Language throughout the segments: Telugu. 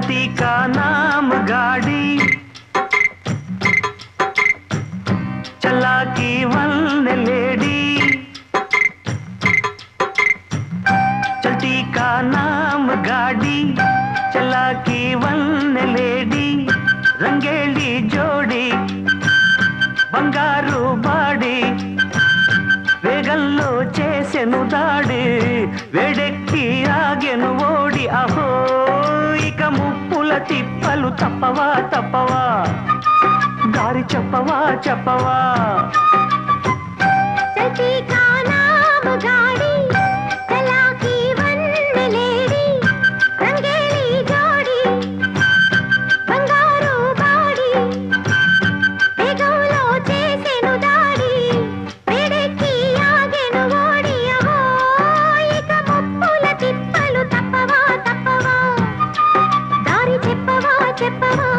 चलती का नाम गाड़ी चला की वन लेडी चलती का नाम गाड़ी चला की वन लेडी रंगेली जोड़ी बंगारू बाड़ी వేగంలో చేసెను దాడి వేడెక్కి ఆగెను ఓడి అహో ఇక ముప్పుల తిప్పలు తప్పవా తప్పవా దారి చెప్పవా చెప్పవా చల్తీ కా నామ్ గాడి చలా కీ వన్ లేడీ రంగేలి జోడి బంగారు బాడి వేగంలో చేసెను దాడి వేడెక్కి ఆగెను ఓడి అహో ఇక ముప్పుల తిప్పలు తప్పవా తప్పవా దారి చెప్పవా చెప్పవా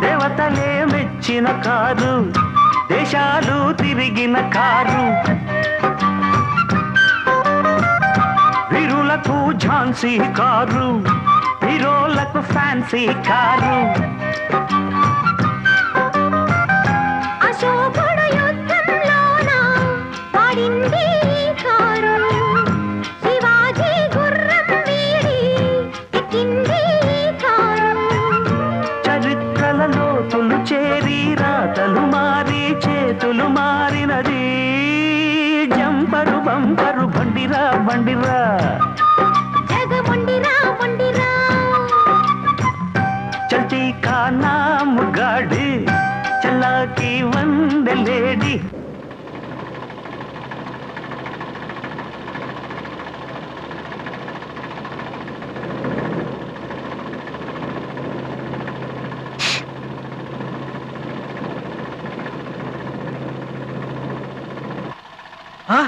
దేవతలే మెచ్చిన కారు దేశాలు తిరిగిన కారు వీరులకు ఝాన్సీ కారు హీరోలకు ఫ్యాన్సీ కారు అశోకుడు యుద్ధంలోన వాడింది ఈ కారు శివాజీ గుర్రం వీడి ఎక్కింది ఈ కారు చరిత్రల లోతులు చేరి రాతలు మారి చేతులు మారినది జంపరు బంపరు బండిరా బండిరా జగముండిరా ముండిరా चलती का नाम गाड़ी चला की वन लेडी हाँ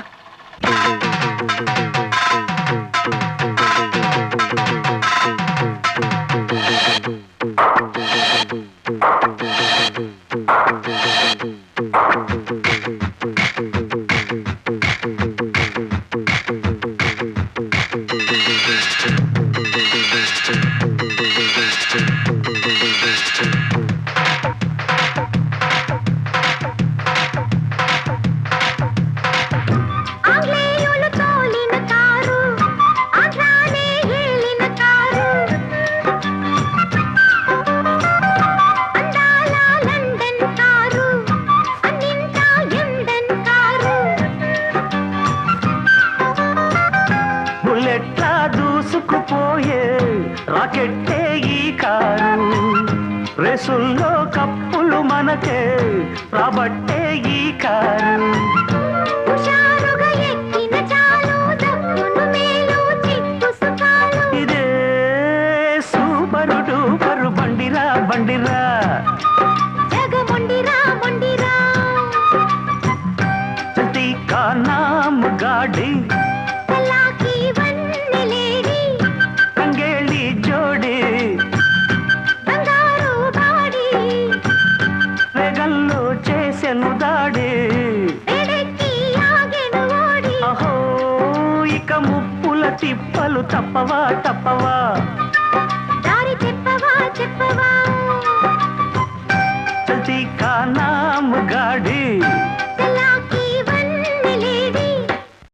ఆంగ్లేయులు తోలిన కారు ఆంధ్రానే ఏలిన కారు అందాల లండన్ కారు అన్నింటా ఎండన్ కారు బుల్లెట్లా దూసుకుపోయే రాకెట్టే ఈ కారు రేసుల్లో కప్పులు మనకే రాబట్టే ఈ కారు హుషారుగా ఎక్కిన చాలు దక్కును మేలు చిక్కు సుఖాలు ఇదే సూపరు డూపరు బండిరా బండిరా జగముండిరా ముండిరా చల్తీ కా నామ్ గాడి చలాకీ వన్ లేడీ రంగేలి జోడి బంగారు బాడి వేగంలో చేసెను దాడి వేడెక్కి ఆగెను ఓడి అహో ఇక ముప్పుల తిప్పలు తప్పవా తప్పవా